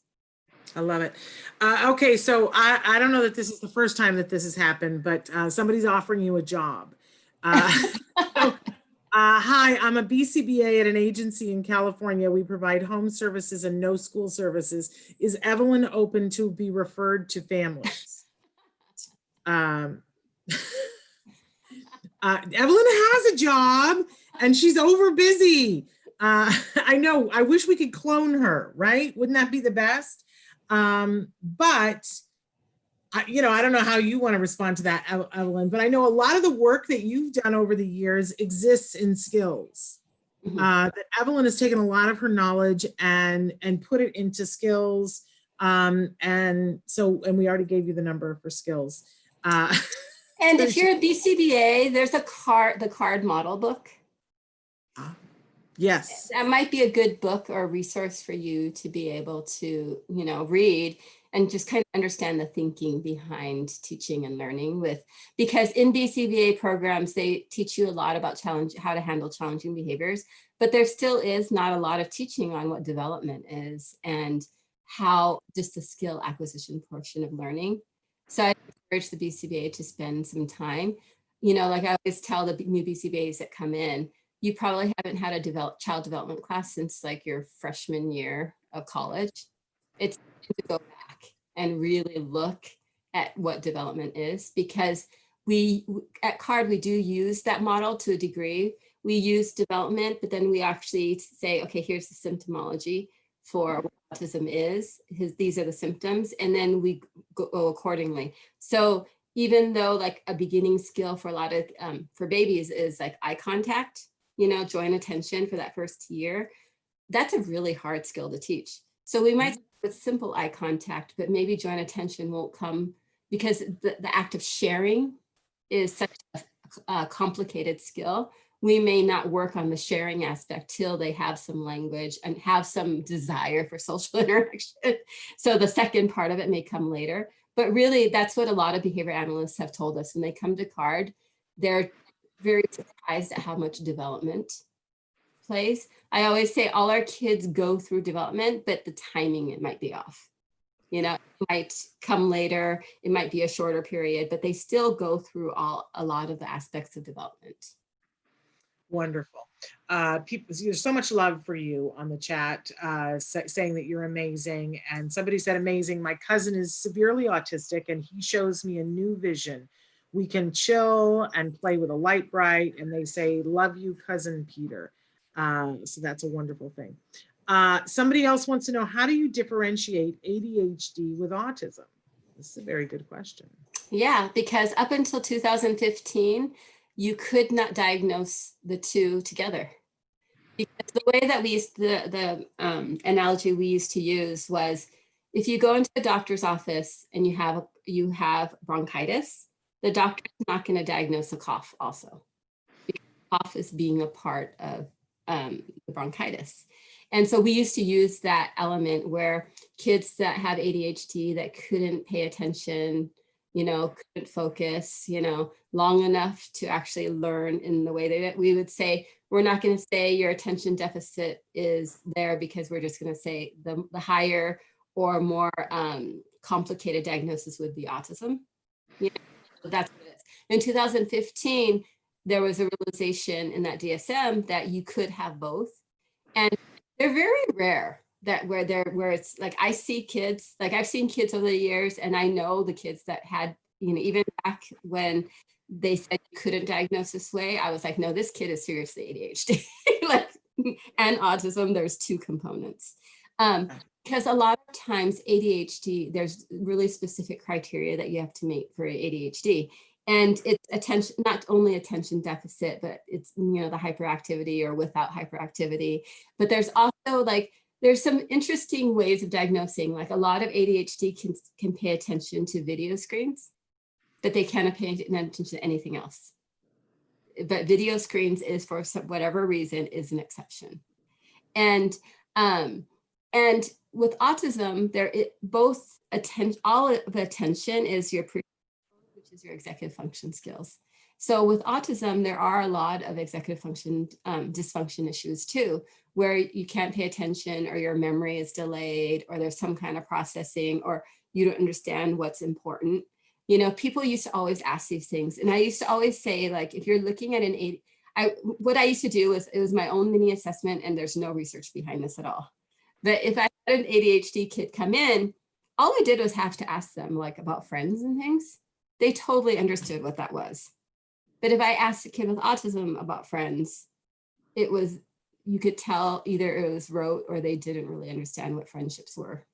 Speaker 2: I love it. Okay, so I don't know that this is the first time that this has happened, but somebody's offering you a job. Hi, I'm a BCBA at an agency in California. We provide home services and no school services. Is Evelyn open to be referred to families? Evelyn has a job and she's over busy. I know, I wish we could clone her, right? Wouldn't that be the best? But you know, I don't know how you want to respond to that, Evelyn, but I know a lot of the work that you've done over the years exists in skills. That Evelyn has taken a lot of her knowledge and put it into skills. And we already gave you the number for skills.
Speaker 3: And if you're a BCBA, there's the card model book.
Speaker 2: Yes.
Speaker 3: That might be a good book or resource for you to be able to, you know, read. and just kind of understand the thinking behind teaching and learning because in BCBA programs, they teach you a lot about how to handle challenging behaviors, but there still is not a lot of teaching on what development is and how just the skill acquisition portion of learning. So I encourage the BCBA to spend some time, like I always tell the new BCBAs that come in, you probably haven't had a child development class since like your freshman year of college. It's time to go back and really look at what development is, because at CARD, we do use that model to a degree. We use development, but then we actually say, okay, here's the symptomology for what autism is. These are the symptoms, and then we go accordingly. So even though like a beginning skill for a lot of, for babies is like eye contact, joint attention for that first year, that's a really hard skill to teach. So we might start with simple eye contact, but maybe joint attention won't come because the act of sharing is such a complicated skill. We may not work on the sharing aspect till they have some language and have some desire for social interaction. So the second part of it may come later, but really that's what a lot of behavior analysts have told us when they come to CARD. They're very surprised at how much development plays. I always say all our kids go through development, but the timing, it might be off. It might come later, it might be a shorter period, but they still go through a lot of the aspects of development.
Speaker 2: Wonderful. There's so much love for you on the chat, saying that you're amazing. And somebody said, amazing. My cousin is severely autistic and he shows me a new vision. We can chill and play with a light bright. And they say, love you, cousin Peter. So that's a wonderful thing. Somebody else wants to know, how do you differentiate ADHD with autism? This is a very good question.
Speaker 3: Yeah, because up until 2015, you could not diagnose the two together. Because the way that we used the analogy we used to use was, if you go into a doctor's office and you have bronchitis, the doctor's not going to diagnose a cough also, because cough is being a part of the bronchitis. And so we used to use that element where kids that had ADHD that couldn't pay attention, couldn't focus, long enough to actually learn in the way that we would say, we're not going to say your attention deficit is there, because we're just going to say the higher or more complicated diagnosis would be autism. That's what it is. In 2015, there was a realization in that DSM that you could have both. And they're very rare where it's like, I see kids, like I've seen kids over the years, and I know the kids that had, even back when they said you couldn't diagnose this way, I was like, no, this kid is seriously ADHD. And autism, there's two components. Because a lot of times ADHD, there's really specific criteria that you have to meet for ADHD. And it's attention, not only attention deficit, but it's, the hyperactivity or without hyperactivity. But there's also there's some interesting ways of diagnosing. Like a lot of ADHD can pay attention to video screens, but they cannot pay attention to anything else. But video screens is, for whatever reason, is an exception. And with autism, all of the attention is which is your executive function skills. So with autism, there are a lot of executive function dysfunction issues too, where you can't pay attention, or your memory is delayed, or there's some kind of processing, or you don't understand what's important. People used to always ask these things. And I used to always say, like, if you're looking at what I used to do was, it was my own mini assessment, and there's no research behind this at all. But if I had an ADHD kid come in, all I did was have to ask them about friends and things. They totally understood what that was. But if I asked a kid with autism about friends, you could tell either it was rote or they didn't really understand what friendships were.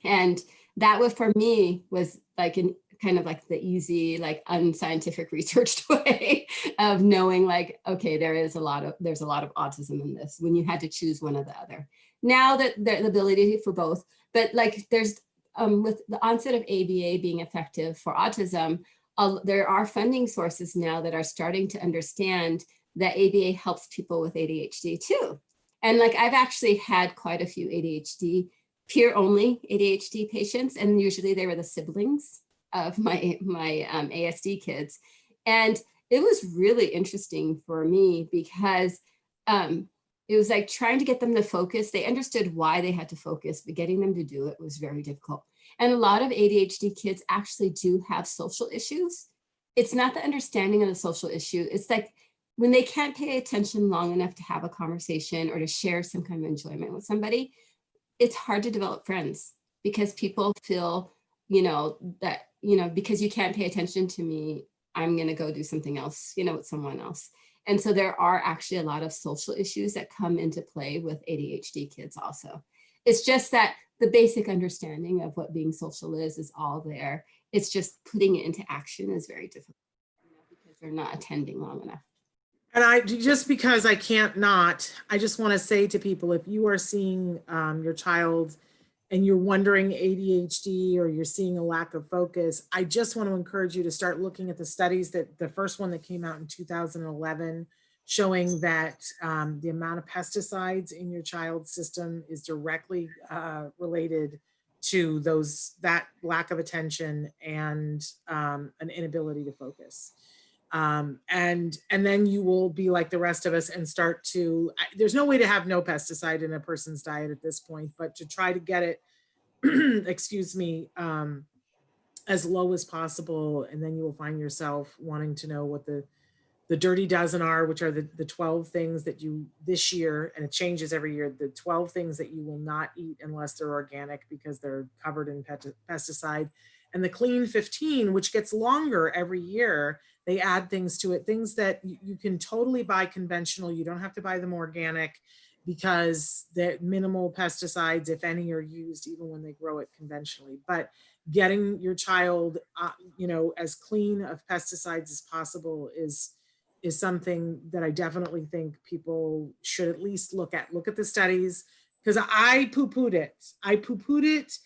Speaker 3: And that was, for me, was kind of the easy, unscientific researched way of knowing, okay, there's a lot of autism in this, when you had to choose one or the other. Now that the ability for both, but there's with the onset of ABA being effective for autism, there are funding sources now that are starting to understand that ABA helps people with ADHD too. And I've actually had quite a few ADHD peer-only ADHD patients, and usually they were the siblings of my ASD kids. And it was really interesting for me because it was like trying to get them to focus. They understood why they had to focus, but getting them to do it was very difficult. And a lot of ADHD kids actually do have social issues. It's not the understanding of the social issue. It's like when they can't pay attention long enough to have a conversation or to share some kind of enjoyment with somebody, it's hard to develop friends because people feel, that, because you can't pay attention to me, I'm going to go do something else, with someone else. And so there are actually a lot of social issues that come into play with ADHD kids also. It's just that the basic understanding of what being social is all there. It's just putting it into action is very difficult because they're not attending long enough.
Speaker 2: And just because I can't not, I just want to say to people, if you are seeing your child and you're wondering ADHD or you're seeing a lack of focus, I just want to encourage you to start looking at the studies that the first one that came out in 2011, showing that the amount of pesticides in your child's system is directly related to that lack of attention and an inability to focus. And then you will be like the rest of us and start to, there's no way to have no pesticide in a person's diet at this point, but to try to get it, excuse me, as low as possible. And then you will find yourself wanting to know what the dirty dozen are, which are the 12 things that you this year, and it changes every year, the 12 things that you will not eat unless they're organic because they're covered in pesticide. And the clean 15, which gets longer every year. They add things to it, things that you can totally buy conventional. You don't have to buy them organic because the minimal pesticides, if any, are used even when they grow it conventionally. But getting your child, as clean of pesticides as possible is something that I definitely think people should at least look at. Look at the studies, because I poo-pooed it.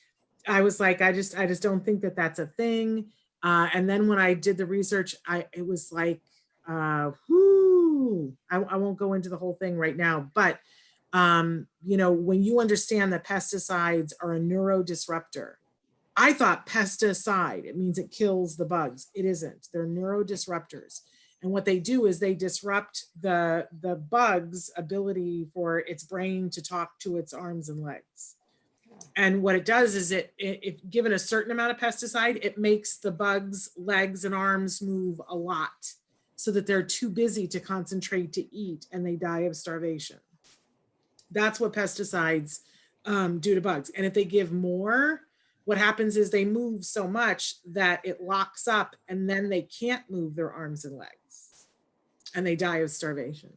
Speaker 2: I was like, I just don't think that that's a thing. And then when I did the research, it was like, whoo, I won't go into the whole thing right now, but when you understand that pesticides are a neurodisruptor, I thought pesticide, it means it kills the bugs. It isn't. They're neurodisruptors. And what they do is they disrupt the bug's ability for its brain to talk to its arms and legs. And what it does is if given a certain amount of pesticide, it makes the bug's legs and arms move a lot so that they're too busy to concentrate to eat and they die of starvation. That's what pesticides do to bugs. And if they give more, what happens is they move so much that it locks up and then they can't move their arms and legs and they die of starvation.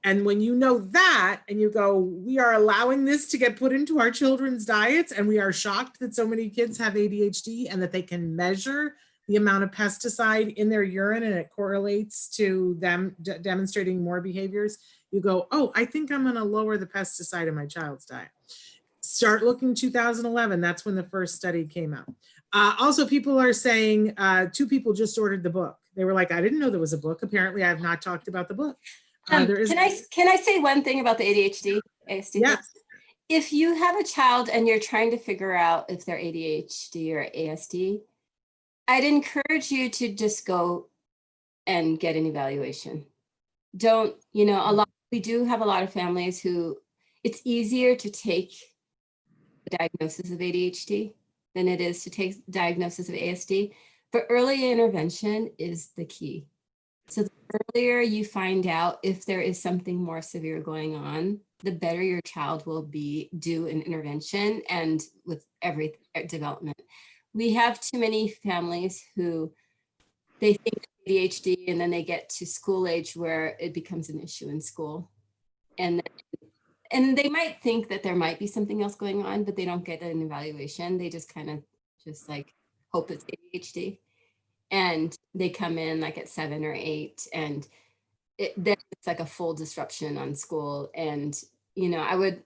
Speaker 2: And when you know that and you go, we are allowing this to get put into our children's diets, and we are shocked that so many kids have ADHD and that they can measure the amount of pesticide in their urine and it correlates to them demonstrating more behaviors, you go, oh, I think I'm going to lower the pesticide in my child's diet. Start looking 2011. That's when the first study came out. Also, people are saying, 2 people just ordered the book. They were like, I didn't know there was a book. Apparently, I have not talked about the book.
Speaker 3: Can I say one thing about the ADHD?
Speaker 2: Yes.
Speaker 3: If you have a child and you're trying to figure out if they're ADHD or ASD, I'd encourage you to just go and get an evaluation. We do have a lot of families who it's easier to take the diagnosis of ADHD than it is to take diagnosis of ASD, but early intervention is the key. So the earlier you find out if there is something more severe going on, the better your child will do an intervention and with every development. We have too many families who they think ADHD and then they get to school age where it becomes an issue in school. And they might think that there might be something else going on, but they don't get an evaluation. They just kind of hope it's ADHD. And they come in like at 7 or 8 and then it's like a full disruption on school. And, I would,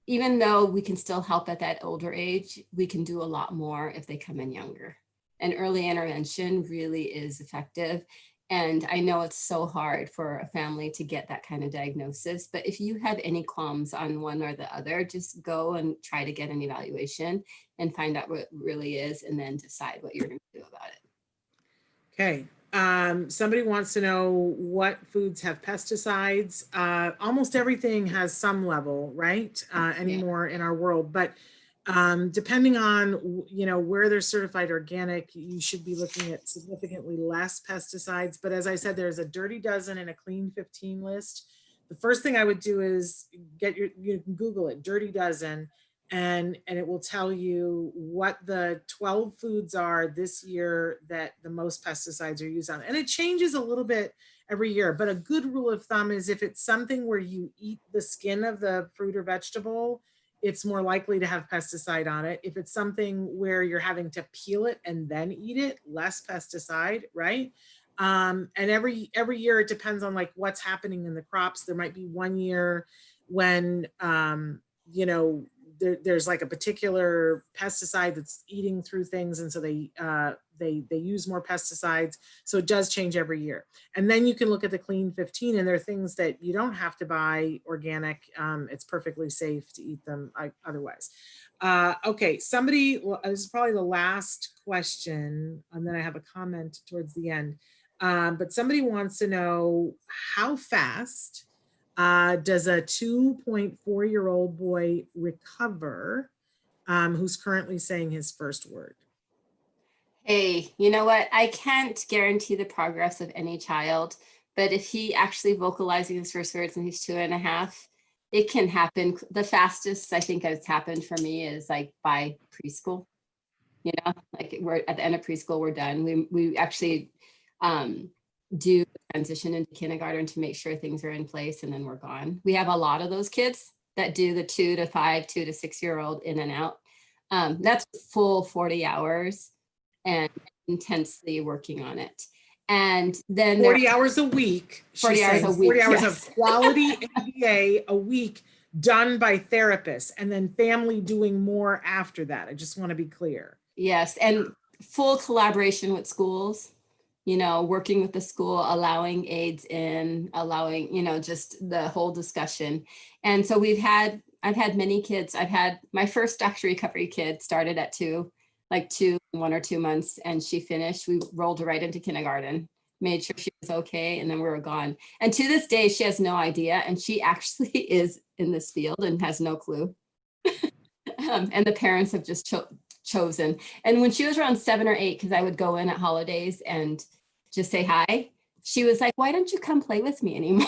Speaker 3: even though we can still help at that older age, we can do a lot more if they come in younger. And early intervention really is effective. And I know it's so hard for a family to get that kind of diagnosis, but if you have any qualms on one or the other, just go and try to get an evaluation and find out what it really is, and then decide what you're going to do about it.
Speaker 2: Okay. Somebody wants to know what foods have pesticides. Almost everything has some level, right? Anymore in our world, but depending on, where they're certified organic, you should be looking at significantly less pesticides. But as I said, there's a dirty dozen and a clean 15 list. The first thing I would do is you can Google it, dirty dozen, and it will tell you what the 12 foods are this year that the most pesticides are used on. And it changes a little bit every year, but a good rule of thumb is if it's something where you eat the skin of the fruit or vegetable, it's more likely to have pesticide on it. If it's something where you're having to peel it and then eat it, less pesticide, right? And every year it depends on like what's happening in the crops. There might be one year when, there's like a particular pesticide that's eating through things, and so they use more pesticides. So it does change every year. And then you can look at the clean 15, and there are things that you don't have to buy organic. It's perfectly safe to eat them otherwise. Okay, this is probably the last question, and then I have a comment towards the end. But somebody wants to know how fast does a 2.4-year-old boy recover who's currently saying his first word?
Speaker 3: Hey, you know what? I can't guarantee the progress of any child, but if he actually vocalizing his first words and he's 2.5, it can happen. The fastest I think it's happened for me is like by preschool. Like we're at the end of preschool, we're done. We actually do transition into kindergarten to make sure things are in place, and then we're gone. We have a lot of those kids that do the 2 to 5, 2 to 6-year-old in and out. That's full 40 hours and intensely working on it. And then
Speaker 2: 40 hours a week.
Speaker 3: 40 hours a week.
Speaker 2: 40 hours
Speaker 3: yes.
Speaker 2: of quality ABA a week done by therapists, and then family doing more after that. I just want to be clear.
Speaker 3: Yes, and full collaboration with schools, working with the school, allowing aides in, allowing, just the whole discussion. And so I've had many kids. I've had my first doctor recovery kid started at 2, 1 or 2 months, and she finished. We rolled her right into kindergarten, made sure she was okay, and then we were gone. And to this day, she has no idea, and she actually is in this field and has no clue. And the parents have just chosen. And when she was around 7 or 8, because I would go in at holidays and just say hi, she was like, "Why don't you come play with me anymore?"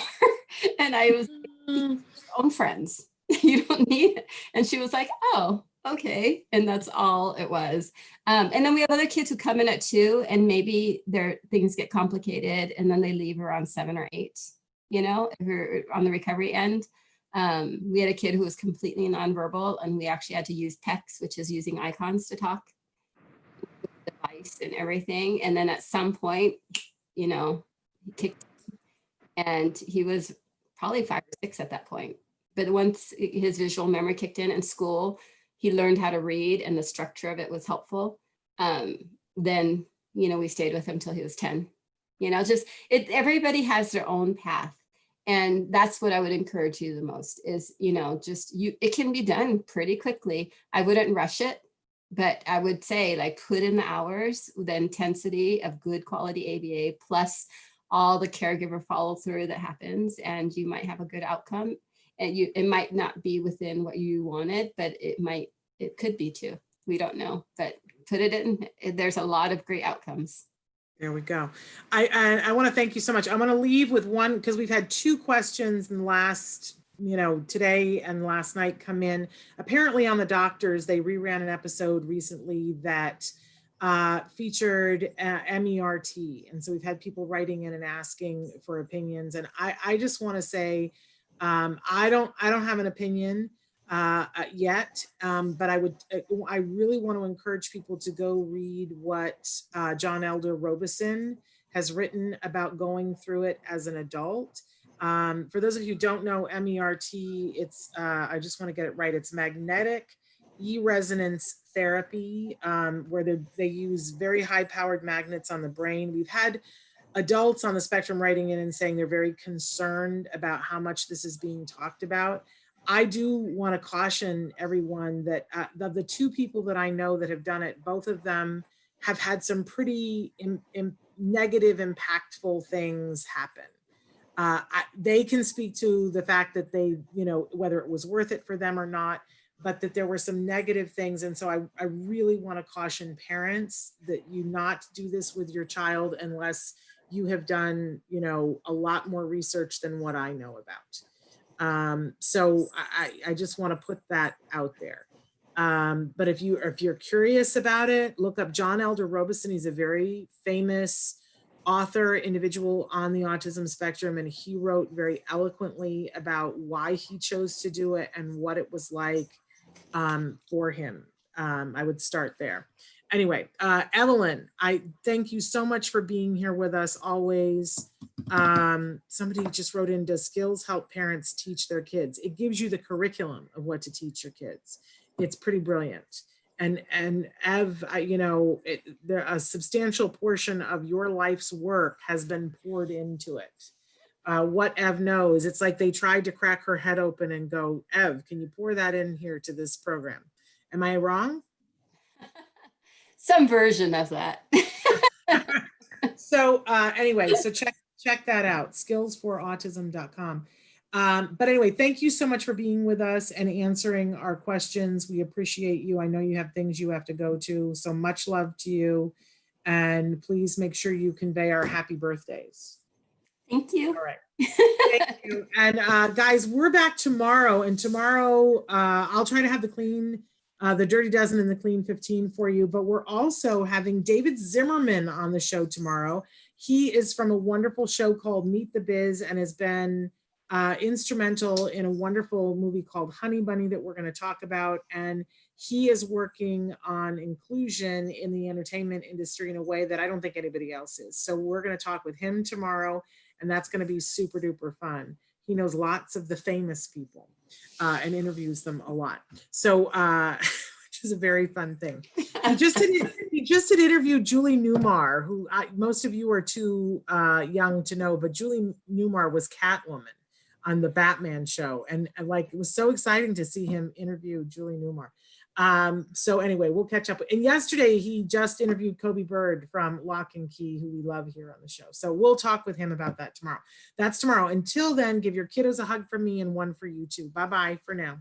Speaker 3: And I was like, "You have your own friends. You don't need it." And she was like, "Oh, okay." And that's all it was. And then we have other kids who come in at 2, and maybe their things get complicated, and then they leave around 7 or 8, if you're on the recovery end. We had a kid who was completely nonverbal, and we actually had to use PECs, which is using icons to talk, device and everything. And then at some point, he kicked, and he was probably 5 or 6 at that point. But once his visual memory kicked in school, he learned how to read, and the structure of it was helpful. Then, we stayed with him till he was 10. Everybody has their own path. And that's what I would encourage you the most is, it can be done pretty quickly. I wouldn't rush it, but I would say put in the hours, the intensity of good quality ABA, plus all the caregiver follow through that happens, and you might have a good outcome. And it might not be within what you wanted, but it could be too. We don't know, but put it in. There's a lot of great outcomes.
Speaker 2: There we go. I want to thank you so much. I'm going to leave with one, because we've had 2 questions in the last, today and last night come in. Apparently on the doctors, they reran an episode recently that featured MERT. And so we've had people writing in and asking for opinions. And I just want to say, I don't have an opinion yet, but I really want to encourage people to go read what John Elder Robeson has written about going through it as an adult. For those of you who don't know MERT, it's I just want to get it right. It's magnetic e-resonance therapy, where they use very high-powered magnets on the brain. We've had adults on the spectrum writing in and saying they're very concerned about how much this is being talked about. I do want to caution everyone that of the two people that I know that have done it, both of them have had some pretty negative, impactful things happen. They can speak to the fact that they, you know, whether it was worth it for them or not, but that there were some negative things. And so I really want to caution parents that you not do this with your child unless you have done, you know, a lot more research than what I know about. So I just want to put that out there. But if you're curious about it, look up John Elder Robison. He's a very famous author, individual on the autism spectrum, and he wrote very eloquently about why he chose to do it and what it was like for him. I would start there. Anyway, Evelyn, I thank you so much for being here with us always. Somebody just wrote in, does skills help parents teach their kids? It gives you the curriculum of what to teach your kids. It's pretty brilliant. And Ev, you know, a substantial portion of your life's work has been poured into it. What Ev knows, it's like they tried to crack her head open and go, Ev, can you pour that in here to this program? Am I wrong?
Speaker 3: Some version of that.
Speaker 2: So anyway, so check that out, skillsforautism.com. But anyway, thank you so much for being with us and answering our questions. We appreciate you. I know you have things you have to go to, so much love to you. And please make sure you convey our happy birthdays.
Speaker 3: Thank you.
Speaker 2: All right. Thank you. And guys, we're back tomorrow. And tomorrow, I'll try to have the Dirty Dozen and the Clean 15 for you. But we're also having David Zimmerman on the show tomorrow. He is from a wonderful show called Meet the Biz and has been instrumental in a wonderful movie called Honey Bunny that we're going to talk about. And he is working on inclusion in the entertainment industry in a way that I don't think anybody else is. So we're going to talk with him tomorrow, and that's going to be super duper fun. He knows lots of the famous people and interviews them a lot. So, which is a very fun thing. He just did interview Julie Newmar, who most of you are too young to know, but Julie Newmar was Catwoman on the Batman show. And like, it was so exciting to see him interview Julie Newmar. So anyway, we'll catch up. And yesterday he just interviewed Kobe Bird from Lock and Key, who we love here on the show. So we'll talk with him about that tomorrow. That's tomorrow. Until then, give your kiddos a hug from me and one for you too. Bye-bye for now.